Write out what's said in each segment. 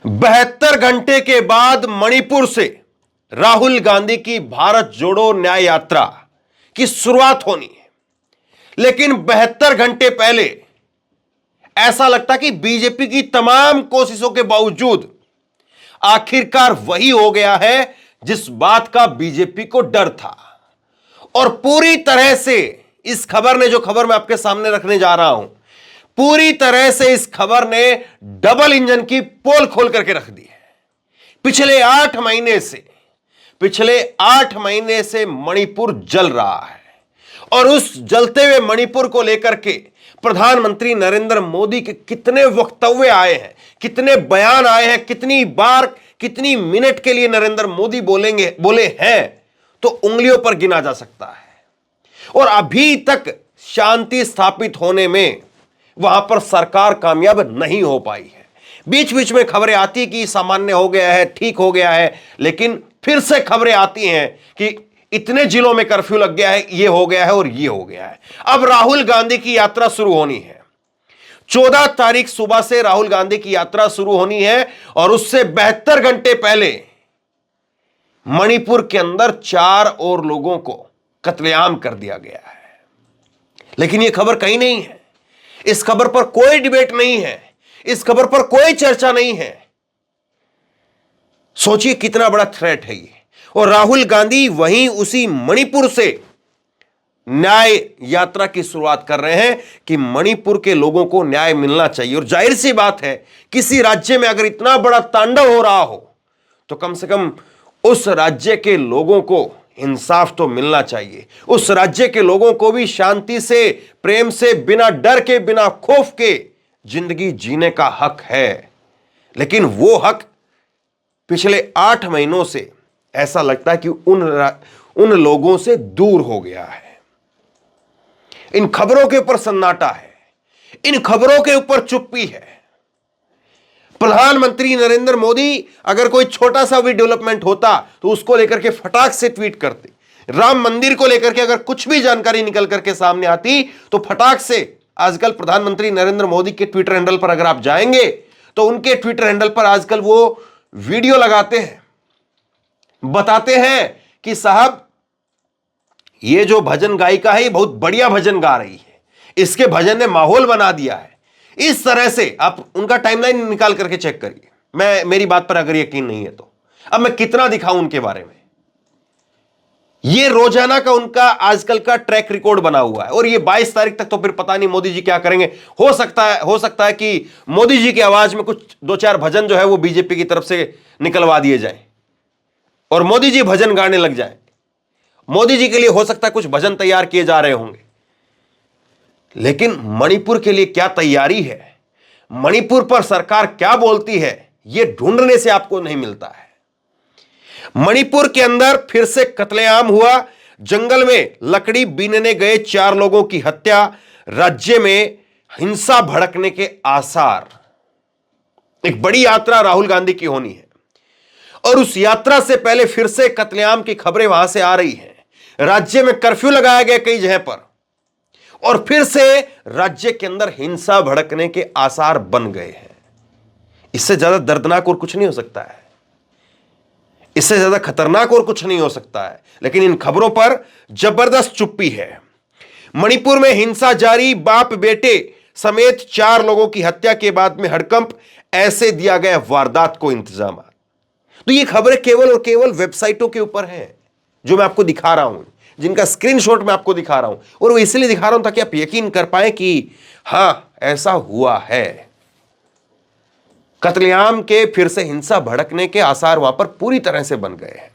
72 घंटे के बाद मणिपुर से राहुल गांधी की भारत जोड़ो न्याय यात्रा की शुरुआत होनी है। लेकिन 72 घंटे पहले ऐसा लगता कि बीजेपी की तमाम कोशिशों के बावजूद आखिरकार वही हो गया है जिस बात का बीजेपी को डर था। और पूरी तरह से इस खबर ने, जो खबर मैं आपके सामने रखने जा रहा हूं, पूरी तरह से इस खबर ने डबल इंजन की पोल खोल करके रख दी है। पिछले 8 महीने से मणिपुर जल रहा है और उस जलते हुए मणिपुर को लेकर के प्रधानमंत्री नरेंद्र मोदी के कितने वक्तव्य आए हैं, कितने बयान आए हैं, कितनी बार, कितनी मिनट के लिए नरेंद्र मोदी बोले हैं, तो उंगलियों पर गिना जा सकता है। और अभी तक शांति स्थापित होने में वहां पर सरकार कामयाब नहीं हो पाई है। बीच बीच में खबरें आती कि सामान्य हो गया है, ठीक हो गया है, लेकिन फिर से खबरें आती हैं कि इतने जिलों में कर्फ्यू लग गया है, ये हो गया है और ये हो गया है। अब राहुल गांधी की यात्रा शुरू होनी है। 14 तारीख सुबह से राहुल गांधी की यात्रा शुरू होनी है और उससे 72 घंटे पहले मणिपुर के अंदर 4 और लोगों को कत्लेआम कर दिया गया है। लेकिन यह खबर कहीं नहीं है, इस खबर पर कोई डिबेट नहीं है, इस खबर पर कोई चर्चा नहीं है। सोचिए कितना बड़ा थ्रेट है ये। और राहुल गांधी वहीं उसी मणिपुर से न्याय यात्रा की शुरुआत कर रहे हैं कि मणिपुर के लोगों को न्याय मिलना चाहिए। और जाहिर सी बात है, किसी राज्य में अगर इतना बड़ा तांडव हो रहा हो तो कम से कम उस राज्य के लोगों को इंसाफ तो मिलना चाहिए। उस राज्य के लोगों को भी शांति से, प्रेम से, बिना डर के, बिना खौफ के जिंदगी जीने का हक है। लेकिन वो हक पिछले 8 महीनों से ऐसा लगता है कि उन लोगों से दूर हो गया है। इन खबरों के ऊपर सन्नाटा है, इन खबरों के ऊपर चुप्पी है। प्रधानमंत्री नरेंद्र मोदी अगर कोई छोटा सा भी डेवलपमेंट होता तो उसको लेकर के फटाक से ट्वीट करते। राम मंदिर को लेकर के अगर कुछ भी जानकारी निकल करके सामने आती तो फटाक से, आजकल प्रधानमंत्री नरेंद्र मोदी के ट्विटर हैंडल पर अगर आप जाएंगे तो उनके ट्विटर हैंडल पर आजकल वो वीडियो लगाते हैं, बताते हैं कि साहब ये जो भजन गायिका है ये बहुत बढ़िया भजन गा रही है, इसके भजन ने माहौल बना दिया है। इस तरह से आप उनका टाइमलाइन निकाल करके चेक करिए। मेरी बात पर अगर यकीन नहीं है तो अब मैं कितना दिखाऊं उनके बारे में। ये रोजाना का उनका आजकल का ट्रैक रिकॉर्ड बना हुआ है। और ये 22 तारीख तक तो फिर पता नहीं मोदी जी क्या करेंगे। हो सकता है कि मोदी जी की आवाज में कुछ 2-4 भजन जो है वो बीजेपी की तरफ से निकलवा दिए जाए और मोदी जी भजन गाने लग जाए। मोदी जी के लिए हो सकता है कुछ भजन तैयार किए जा रहे होंगे। लेकिन मणिपुर के लिए क्या तैयारी है, मणिपुर पर सरकार क्या बोलती है, यह ढूंढने से आपको नहीं मिलता है। मणिपुर के अंदर फिर से कत्लेआम हुआ। जंगल में लकड़ी बीनने गए 4 लोगों की हत्या। राज्य में हिंसा भड़कने के आसार। एक बड़ी यात्रा राहुल गांधी की होनी है और उस यात्रा से पहले फिर से कत्लेआम की खबरें वहां से आ रही हैं। राज्य में कर्फ्यू लगाया गया कई जगह पर और फिर से राज्य के अंदर हिंसा भड़कने के आसार बन गए हैं। इससे ज्यादा दर्दनाक और कुछ नहीं हो सकता है, इससे ज्यादा खतरनाक और कुछ नहीं हो सकता है। लेकिन इन खबरों पर जबरदस्त चुप्पी है। मणिपुर में हिंसा जारी, बाप बेटे समेत 4 लोगों की हत्या के बाद में हड़कंप, ऐसे दिया गया वारदात को इंतजाम। तो ये खबरें केवल और केवल वेबसाइटों के ऊपर हैं जो मैं आपको दिखा रहा हूं, जिनका स्क्रीनशॉट मैं आपको दिखा रहा हूं। और वो इसलिए दिखा रहा हूं ताकि आप यकीन कर पाए कि हां ऐसा हुआ है। कत्लेआम के फिर से हिंसा भड़कने के आसार वहां पर पूरी तरह से बन गए हैं।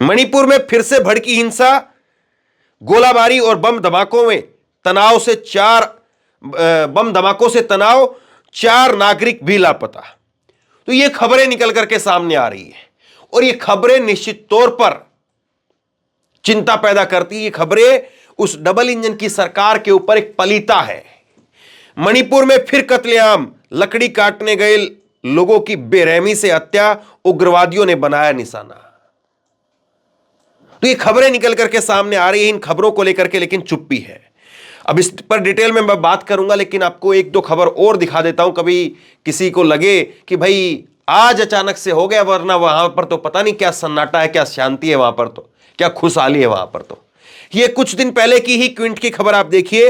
मणिपुर में फिर से भड़की हिंसा, गोलाबारी और बम धमाकों से तनाव, 4 नागरिक भी लापता। तो ये खबरें निकल करके सामने आ रही है और ये खबरें निश्चित तौर पर चिंता पैदा करती है। ये खबरें उस डबल इंजन की सरकार के ऊपर एक पलीता है। मणिपुर में फिर कत्लेआम, लकड़ी काटने गए लोगों की बेरहमी से हत्या, उग्रवादियों ने बनाया निशाना। तो ये खबरें निकल करके सामने आ रही है, इन खबरों को लेकर के लेकिन चुप्पी है। अब इस पर डिटेल में मैं बात करूंगा, लेकिन आपको एक दो खबर और दिखा देता हूं। कभी किसी को लगे कि भाई आज अचानक से हो गया, वरना वहां पर तो पता नहीं क्या सन्नाटा है, क्या शांति है वहां पर, तो क्या खुशहाली है वहां पर। तो ये कुछ दिन पहले की ही क्विंट की खबर आप देखिए।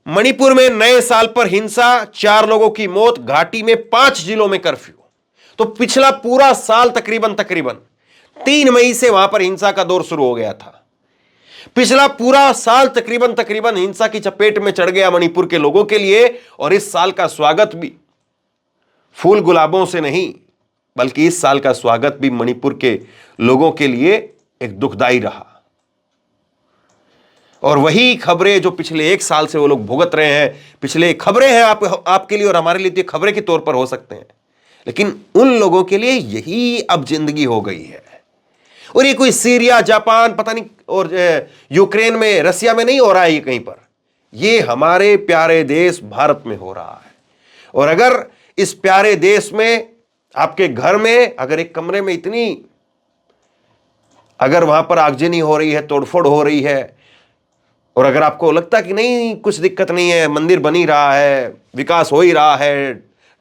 मणिपुर में नए साल पर हिंसा, 4 लोगों की मौत, घाटी में 5 जिलों में कर्फ्यू। तो पिछला पूरा साल तकरीबन 3 मई से वहां पर हिंसा का दौर शुरू हो गया था। पिछला पूरा साल तकरीबन हिंसा की चपेट में चढ़ गया मणिपुर के लोगों के लिए। और इस साल का स्वागत भी फूल गुलाबों से नहीं, बल्कि इस साल का स्वागत भी मणिपुर के लोगों के लिए एक दुखदाई रहा। और वही खबरें जो पिछले 1 साल से वो लोग भुगत रहे हैं, पिछले खबरें हैं आपके लिए और हमारे लिए तो खबरें के तौर पर हो सकते हैं, लेकिन उन लोगों के लिए यही अब जिंदगी हो गई है। और ये कोई सीरिया, जापान, पता नहीं, और यूक्रेन में, रसिया में नहीं हो रहा है ये कहीं पर, ये हमारे प्यारे देश भारत में हो रहा है। और अगर इस प्यारे देश में, आपके घर में, अगर एक कमरे में इतनी, अगर वहां पर आगजनी हो रही है, तोड़फोड़ हो रही है, और अगर आपको लगता है कि नहीं कुछ दिक्कत नहीं है, मंदिर बन ही रहा है, विकास हो ही रहा है,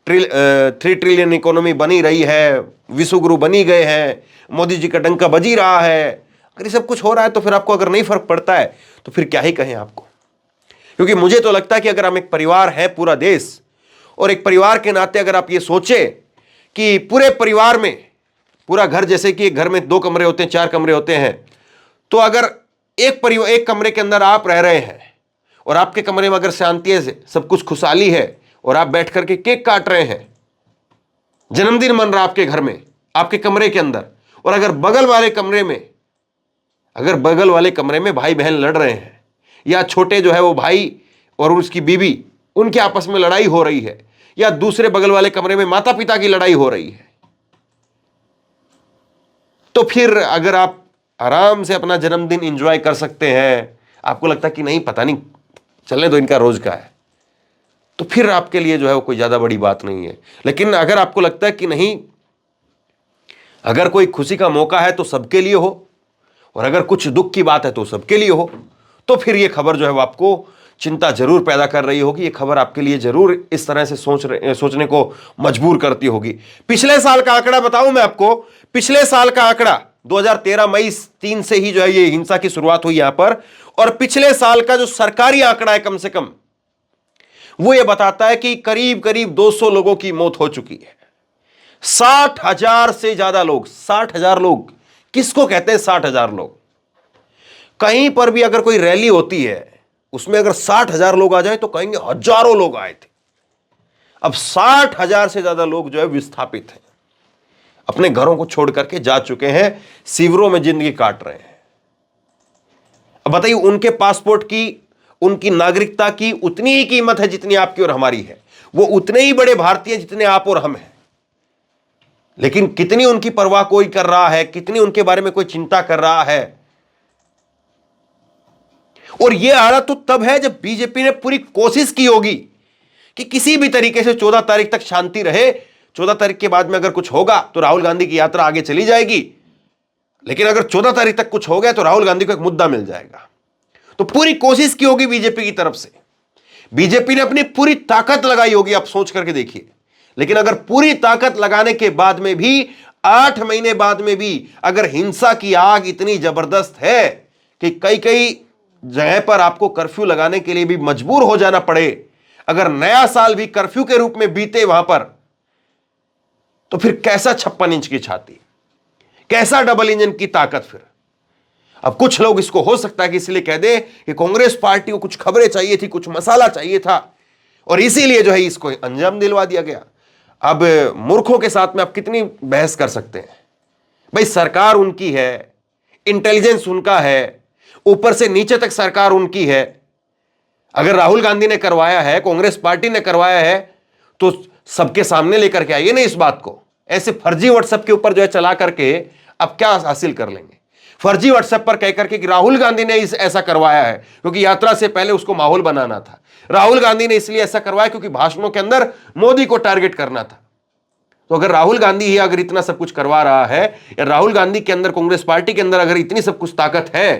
3 ट्रिलियन इकोनॉमी बनी रही है, विश्वगुरु बनी गए हैं, मोदी जी का डंका बज ही रहा है, अगर ये सब कुछ हो रहा है, तो फिर आपको अगर नहीं फर्क पड़ता है तो फिर क्या ही कहें आपको। क्योंकि मुझे तो लगता है कि अगर हम एक परिवार है, पूरा देश, और एक परिवार के नाते अगर आप ये सोचे कि पूरे परिवार में, पूरा घर, जैसे कि एक घर में 2 कमरे होते हैं, 4 कमरे होते हैं, तो अगर एक कमरे के अंदर आप रह रहे हैं और आपके कमरे में अगर शांति है, सब कुछ खुशहाली है, और आप बैठ करके केक काट रहे हैं, जन्मदिन मन रहा आपके घर में, आपके कमरे के अंदर, और अगर बगल वाले कमरे में भाई बहन लड़ रहे हैं, या छोटे जो है वो भाई और उसकी बीवी, उनके आपस में लड़ाई हो रही है, या दूसरे बगल वाले कमरे में माता पिता की लड़ाई हो रही है, तो फिर अगर आप आराम से अपना जन्मदिन एंजॉय कर सकते हैं, आपको लगता है कि नहीं पता नहीं चलने दो, इनका रोज का है, तो फिर आपके लिए जो है वो कोई ज्यादा बड़ी बात नहीं है। लेकिन अगर आपको लगता है कि नहीं, अगर कोई खुशी का मौका है तो सबके लिए हो, और अगर कुछ दुख की बात है तो सबके लिए हो, तो फिर ये खबर जो है वो आपको चिंता जरूर पैदा कर रही होगी। ये खबर आपके लिए जरूर इस तरह से सोचने को मजबूर करती होगी। पिछले साल का आंकड़ा बताऊं मैं आपको, पिछले साल का आंकड़ा 2013 मई 3 से ही जो है ये हिंसा की शुरुआत हुई यहां पर, और पिछले साल का जो सरकारी आंकड़ा है कम से कम, वो ये बताता है कि करीब 200 लोगों की मौत हो चुकी है। 60,000 से ज्यादा लोग, 60,000 लोग किसको कहते हैं? 60,000 लोग। कहीं पर भी अगर कोई रैली होती है, उसमें अगर 60,000 लोग आ जाए तो कहेंगे हजारों लोग आए थे। अब 60,000 से ज्यादा लोग जो है विस्थापित हैं, अपने घरों को छोड़ करके जा चुके हैं, शिविरों में जिंदगी काट रहे हैं। अब बताइए, उनके पासपोर्ट की, उनकी नागरिकता की उतनी ही कीमत है जितनी आपकी और हमारी है। वो उतने ही बड़े भारतीय जितने आप और हम हैं। लेकिन कितनी उनकी परवाह कोई कर रहा है, कितनी उनके बारे में कोई चिंता कर रहा है। और यह हालत तो तब है जब बीजेपी ने पूरी कोशिश की होगी कि किसी भी तरीके से 14 तारीख तक शांति रहे। 14 तारीख के बाद में अगर कुछ होगा तो राहुल गांधी की यात्रा आगे चली जाएगी, लेकिन अगर 14 तारीख तक कुछ हो गया तो राहुल गांधी को एक मुद्दा मिल जाएगा। तो पूरी कोशिश की होगी बीजेपी की तरफ से, बीजेपी ने अपनी पूरी ताकत लगाई होगी, आप सोच करके देखिए। लेकिन अगर पूरी ताकत लगाने के बाद में भी, 8 महीने बाद में भी, अगर हिंसा की आग इतनी जबरदस्त है कि कई जगह पर आपको कर्फ्यू लगाने के लिए भी मजबूर हो जाना पड़े, अगर नया साल भी कर्फ्यू के रूप में बीते वहां पर, तो फिर कैसा 56 इंच की छाती, कैसा डबल इंजन की ताकत। फिर अब कुछ लोग इसको हो सकता है कि इसलिए कह दे कि कांग्रेस पार्टी को कुछ खबरें चाहिए थी, कुछ मसाला चाहिए था, और इसीलिए जो है इसको अंजाम दिलवा दिया गया। अब मूर्खों के साथ में आप कितनी बहस कर सकते हैं? भाई सरकार उनकी है, इंटेलिजेंस उनका है, ऊपर से नीचे तक सरकार उनकी है। अगर राहुल गांधी ने करवाया है, कांग्रेस पार्टी ने करवाया है, तो सबके सामने लेकर के आइए ना इस बात को। ऐसे फर्जी व्हाट्सएप के ऊपर जो है चला करके अब क्या हासिल कर लेंगे? फर्जी व्हाट्सएप पर कहकर के कि राहुल गांधी ने ऐसा करवाया है क्योंकि यात्रा से पहले उसको माहौल बनाना था, राहुल गांधी ने इसलिए ऐसा करवाया क्योंकि भाषणों के अंदर मोदी को टारगेट करना था। तो अगर राहुल गांधी ही अगर इतना सब कुछ करवा रहा है, या राहुल गांधी के अंदर, कांग्रेस पार्टी के अंदर अगर इतनी सब कुछ ताकत है,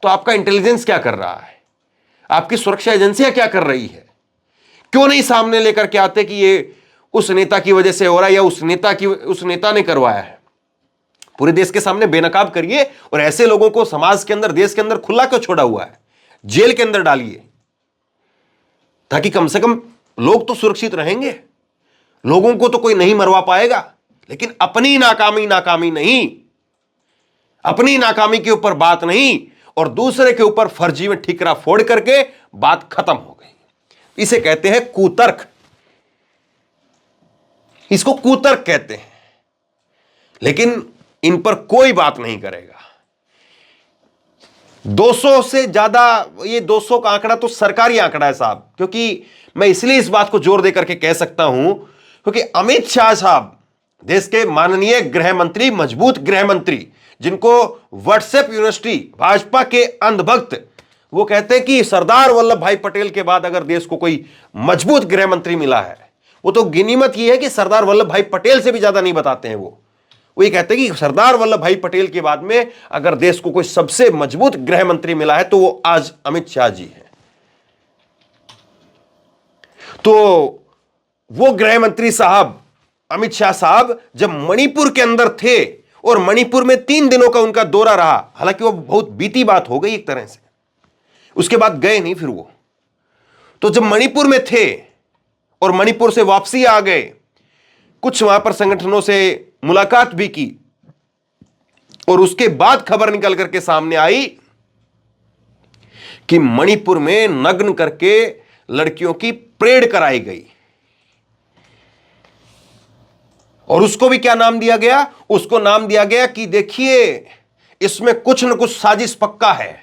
तो आपका इंटेलिजेंस क्या कर रहा है? आपकी सुरक्षा एजेंसियां क्या कर रही है? क्यों नहीं सामने लेकर के आते कि ये उस नेता की वजह से हो रहा है या उस नेता ने करवाया है? पूरे देश के सामने बेनकाब करिए और ऐसे लोगों को समाज के अंदर, देश के अंदर खुला क्यों छोड़ा हुआ है? जेल के अंदर डालिए, ताकि कम से कम लोग तो सुरक्षित रहेंगे, लोगों को तो कोई नहीं मरवा पाएगा। लेकिन अपनी नाकामी नहीं, अपनी नाकामी के ऊपर बात नहीं और दूसरे के ऊपर फर्जी में ठिकरा फोड़ करके बात खत्म हो गई। इसे कहते हैं कुतर्क, इसको कुतर्क कहते हैं। लेकिन इन पर कोई बात नहीं करेगा। 200 से ज्यादा, ये 200 का आंकड़ा तो सरकारी आंकड़ा है साहब, क्योंकि मैं इसलिए इस बात को जोर देकर के कह सकता हूं क्योंकि अमित शाह साहब, देश के माननीय गृह मंत्री, मजबूत गृह मंत्री, जिनको व्हाट्सएप यूनिवर्सिटी भाजपा के अंधभक्त, वो कहते हैं कि सरदार वल्लभ भाई पटेल के बाद अगर देश को कोई मजबूत गृह मंत्री मिला है, वो तो गिनीमत ये है कि सरदार वल्लभ भाई पटेल से भी ज्यादा नहीं बताते हैं। वो ये कहते हैं कि सरदार वल्लभ भाई पटेल के बाद में अगर देश को कोई सबसे मजबूत गृह मंत्री मिला है तो वो आज अमित शाह जी हैं। तो वो गृह मंत्री साहब, अमित शाह साहब, जब मणिपुर के अंदर थे और मणिपुर में 3 दिनों का उनका दौरा रहा, हालांकि वो बहुत बीती बात हो गई एक तरह से, उसके बाद गए नहीं फिर वो। तो जब मणिपुर में थे और मणिपुर से वापसी आ गए, कुछ वहां पर संगठनों से मुलाकात भी की और उसके बाद खबर निकल करके सामने आई कि मणिपुर में नग्न करके लड़कियों की परेड कराई गई। और उसको भी क्या नाम दिया गया? उसको नाम दिया गया कि देखिए इसमें कुछ न कुछ साजिश पक्का है,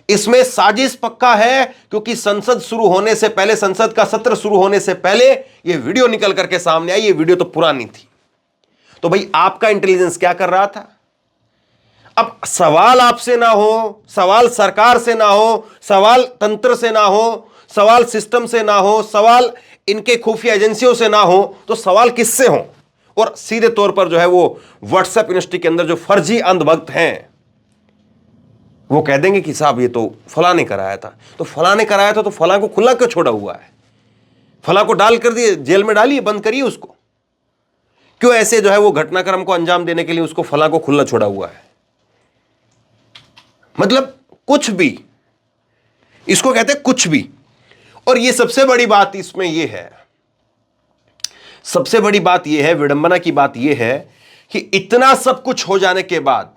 इसमें साजिश पक्का है, क्योंकि संसद शुरू होने से पहले, संसद का सत्र शुरू होने से पहले यह वीडियो निकल करके सामने आई। यह वीडियो तो पुरानी थी। तो भाई आपका इंटेलिजेंस क्या कर रहा था? अब सवाल आपसे ना हो, सवाल सरकार से ना हो, सवाल तंत्र से ना हो, सवाल सिस्टम से ना हो, सवाल इनके खुफिया एजेंसियों से ना हो, तो सवाल किससे हो? और सीधे तौर पर जो है वो व्हाट्सएप यूनिवर्सिटी के अंदर जो फर्जी अंधभक्त हैं वो कह देंगे कि साहब ये तो फलां ने कराया था। तो फलां ने कराया था तो फलां को खुला क्यों छोड़ा हुआ है? फलां को डाल कर दिए, जेल में डालिए, बंद करिए उसको। क्यों ऐसे जो है वो घटनाक्रम को अंजाम देने के लिए उसको फलां को खुला छोड़ा हुआ है? मतलब कुछ भी, इसको कहते हैं कुछ भी। और ये सबसे बड़ी बात इसमें ये है, सबसे बड़ी बात यह है, विडंबना की बात यह है कि इतना सब कुछ हो जाने के बाद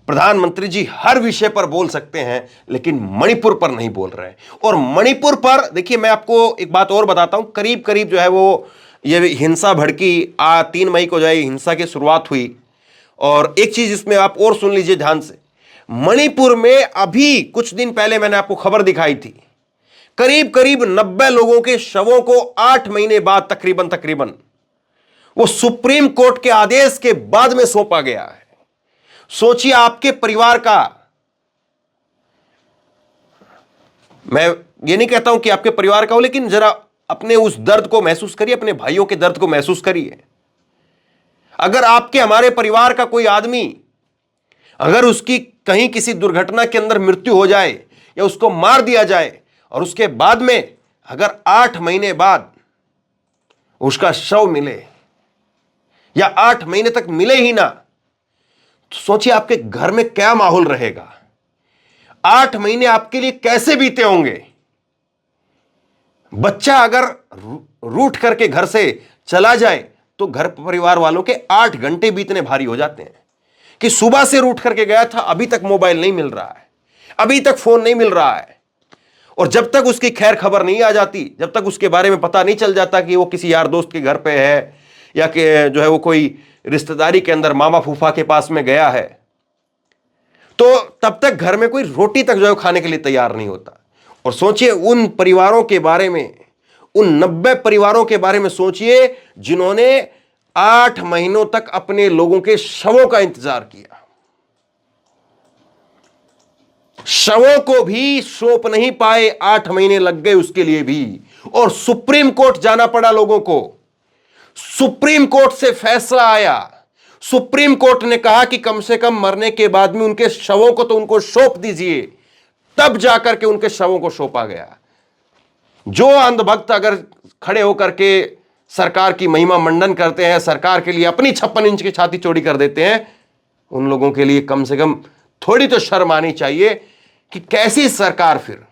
प्रधानमंत्री जी हर विषय पर बोल सकते हैं, लेकिन मणिपुर पर नहीं बोल रहे। और मणिपुर पर देखिए, मैं आपको एक बात और बताता हूं, करीब करीब जो है वो ये हिंसा भड़की, 3 मई को जो है हिंसा की शुरुआत हुई। और एक चीज इसमें आप और सुन लीजिए ध्यान से, मणिपुर में अभी कुछ दिन पहले मैंने आपको खबर दिखाई थी, करीब करीब 90 लोगों के शवों को 8 महीने बाद तकरीबन वो सुप्रीम कोर्ट के आदेश के बाद में सौंपा गया है। सोचिए आपके परिवार का, मैं ये नहीं कहता हूं कि आपके परिवार का हो, लेकिन जरा अपने उस दर्द को महसूस करिए, अपने भाइयों के दर्द को महसूस करिए। अगर आपके, हमारे परिवार का कोई आदमी, अगर उसकी कहीं किसी दुर्घटना के अंदर मृत्यु हो जाए या उसको मार दिया जाए और उसके बाद में अगर 8 महीने बाद उसका शव मिले या 8 महीने तक मिले ही ना, तो सोचिए आपके घर में क्या माहौल रहेगा। 8 महीने आपके लिए कैसे बीते होंगे। बच्चा अगर रूठ करके घर से चला जाए तो घर परिवार वालों के 8 घंटे बीतने भारी हो जाते हैं कि सुबह से रूठ करके गया था, अभी तक मोबाइल नहीं मिल रहा है, अभी तक फोन नहीं मिल रहा है। और जब तक उसकी खैर खबर नहीं आ जाती, जब तक उसके बारे में पता नहीं चल जाता कि वो किसी यार दोस्त के घर पे है या कि जो है वो कोई रिश्तेदारी के अंदर मामा फूफा के पास में गया है, तो तब तक घर में कोई रोटी तक जो है खाने के लिए तैयार नहीं होता। और सोचिए उन परिवारों के बारे में, उन 90 परिवारों के बारे में सोचिए जिन्होंने 8 महीनों तक अपने लोगों के शवों का इंतजार किया। शवों को भी सौंप नहीं पाए, 8 महीने लग गए उसके लिए भी। और सुप्रीम कोर्ट जाना पड़ा लोगों को। सुप्रीम कोर्ट से फैसला आया, सुप्रीम कोर्ट ने कहा कि कम से कम मरने के बाद में उनके शवों को तो उनको सौंप दीजिए, तब जाकर के उनके शवों को सौंपा गया। जो अंधभक्त अगर खड़े होकर के सरकार की महिमा मंडन करते हैं, सरकार के लिए अपनी 56 इंच की छाती चौड़ी कर देते हैं, उन लोगों के लिए कम से कम थोड़ी तो शर्म आनी चाहिए कि कैसी सरकार फिर।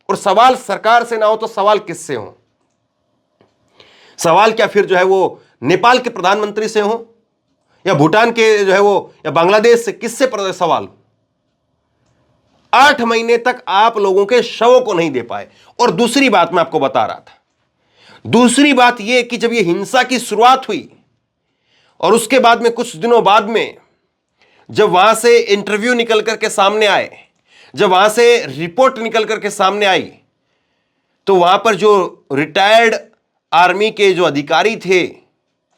और सवाल सरकार से ना हो तो सवाल किससे हो? सवाल क्या फिर जो है वो नेपाल के प्रधानमंत्री से हो, या भूटान के जो है वो, या बांग्लादेश से? किससे सवाल? 8 महीने तक आप लोगों के शवों को नहीं दे पाए। और दूसरी बात मैं आपको बता रहा था, दूसरी बात यह कि जब यह हिंसा की शुरुआत हुई और उसके बाद में कुछ दिनों बाद में जब वहां से इंटरव्यू निकल करके सामने आए, जब वहां से रिपोर्ट निकल करके सामने आई, तो वहां पर जो रिटायर्ड आर्मी के जो अधिकारी थे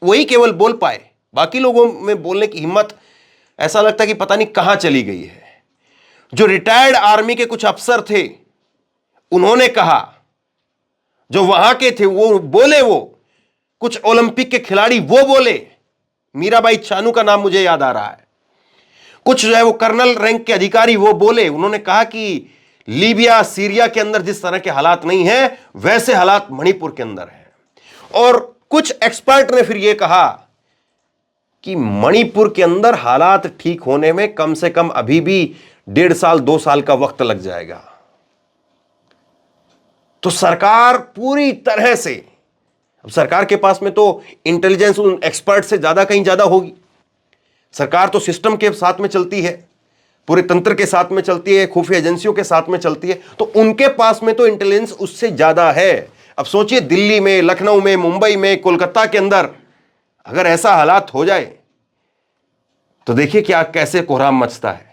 वही केवल बोल पाए। बाकी लोगों में बोलने की हिम्मत ऐसा लगता कि पता नहीं कहां चली गई है। जो रिटायर्ड आर्मी के कुछ अफसर थे उन्होंने कहा, जो वहां के थे वो बोले, वो कुछ ओलंपिक के खिलाड़ी वो बोले, मीराबाई चानू का नाम मुझे याद आ रहा है, कुछ जो है वो कर्नल रैंक के अधिकारी वो बोले, उन्होंने कहा कि लीबिया सीरिया के अंदर जिस तरह के हालात नहीं है वैसे हालात मणिपुर के अंदर है। और कुछ एक्सपर्ट ने फिर यह कहा कि मणिपुर के अंदर हालात ठीक होने में कम से कम अभी भी 1.5 साल 2 साल का वक्त लग जाएगा। तो सरकार पूरी तरह से, अब सरकार के पास में तो इंटेलिजेंस उन एक्सपर्ट से ज्यादा कहीं ज्यादा होगी। सरकार तो सिस्टम के साथ में चलती है, पूरे तंत्र के साथ में चलती है, खुफिया एजेंसियों के साथ में चलती है, तो उनके पास में तो इंटेलिजेंस उससे ज्यादा है। अब सोचिए, दिल्ली में, लखनऊ में, मुंबई में, कोलकाता के अंदर अगर ऐसा हालात हो जाए तो देखिए क्या कैसे कोहराम मचता है।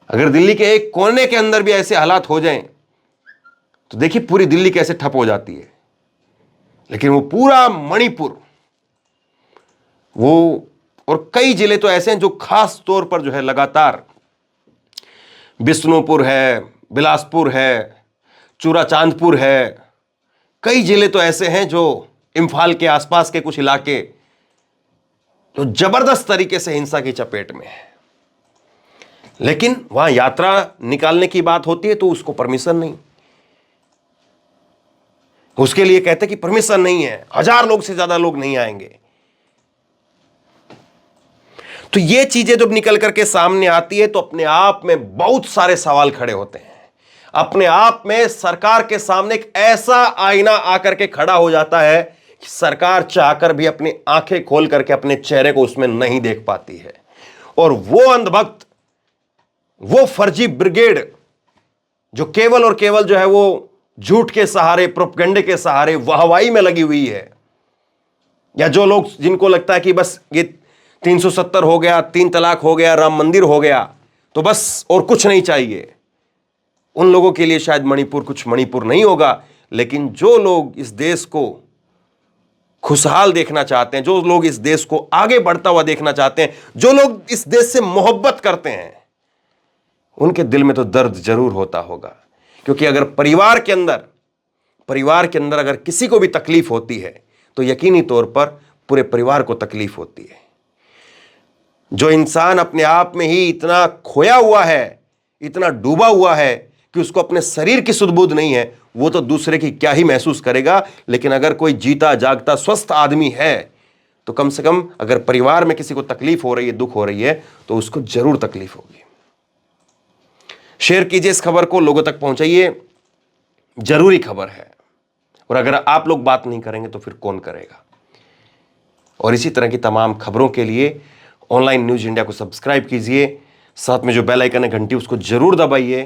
अगर दिल्ली के एक कोने के अंदर भी ऐसे हालात हो जाएं तो देखिए पूरी दिल्ली कैसे ठप हो जाती है। लेकिन वो पूरा मणिपुर, वो और कई जिले तो ऐसे हैं जो खास तौर पर जो है लगातार, बिष्णुपुर है, बिलासपुर है, चूराचांदपुर है, कई जिले तो ऐसे हैं जो इम्फाल के आसपास के कुछ इलाके जो जबरदस्त तरीके से हिंसा की चपेट में है। लेकिन वहां यात्रा निकालने की बात होती है तो उसको परमिशन नहीं, उसके लिए कहते कि परमिशन नहीं है, 1000 लोग से ज्यादा लोग नहीं आएंगे। तो ये चीजें जब निकल करके सामने आती है तो अपने आप में बहुत सारे सवाल खड़े होते हैं। अपने आप में सरकार के सामने एक ऐसा आईना आकर के खड़ा हो जाता है कि सरकार चाहकर भी अपनी आंखें खोल करके अपने चेहरे को उसमें नहीं देख पाती है। और वो अंधभक्त, वो फर्जी ब्रिगेड जो केवल और केवल जो है वो झूठ के सहारे, प्रोपगंडे के सहारे वाहवाही में लगी हुई है, या जो लोग जिनको लगता है कि बस ये 370 हो गया, 3 तलाक हो गया, राम मंदिर हो गया तो बस और कुछ नहीं चाहिए, उन लोगों के लिए शायद मणिपुर कुछ मणिपुर नहीं होगा। लेकिन जो लोग इस देश को खुशहाल देखना चाहते हैं, जो लोग इस देश को आगे बढ़ता हुआ देखना चाहते हैं, जो लोग इस देश से मोहब्बत करते हैं, उनके दिल में तो दर्द जरूर होता होगा। क्योंकि अगर परिवार के अंदर अगर किसी को भी तकलीफ होती है तो यकीनी तौर पर पूरे परिवार को तकलीफ होती है। जो इंसान अपने आप में ही इतना खोया हुआ है, इतना डूबा हुआ है कि उसको अपने शरीर की सुध-बुध नहीं है, वो तो दूसरे की क्या ही महसूस करेगा। लेकिन अगर कोई जीता जागता स्वस्थ आदमी है तो कम से कम अगर परिवार में किसी को तकलीफ हो रही है, दुख हो रही है, तो उसको जरूर तकलीफ होगी। शेयर कीजिए इस खबर को, लोगों तक पहुंचाइए, जरूरी खबर है। और अगर आप लोग बात नहीं करेंगे तो फिर कौन करेगा। और इसी तरह की तमाम खबरों के लिए ऑनलाइन न्यूज इंडिया को सब्सक्राइब कीजिए, साथ में जो बेल आइकन है घंटी उसको जरूर दबाइए,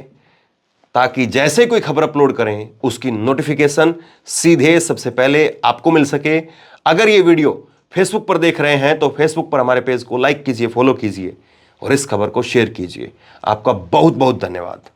ताकि जैसे कोई खबर अपलोड करें उसकी नोटिफिकेशन सीधे सबसे पहले आपको मिल सके। अगर ये वीडियो फेसबुक पर देख रहे हैं तो फेसबुक पर हमारे पेज को लाइक कीजिए, फॉलो कीजिए और इस खबर को शेयर कीजिए। आपका बहुत बहुत धन्यवाद।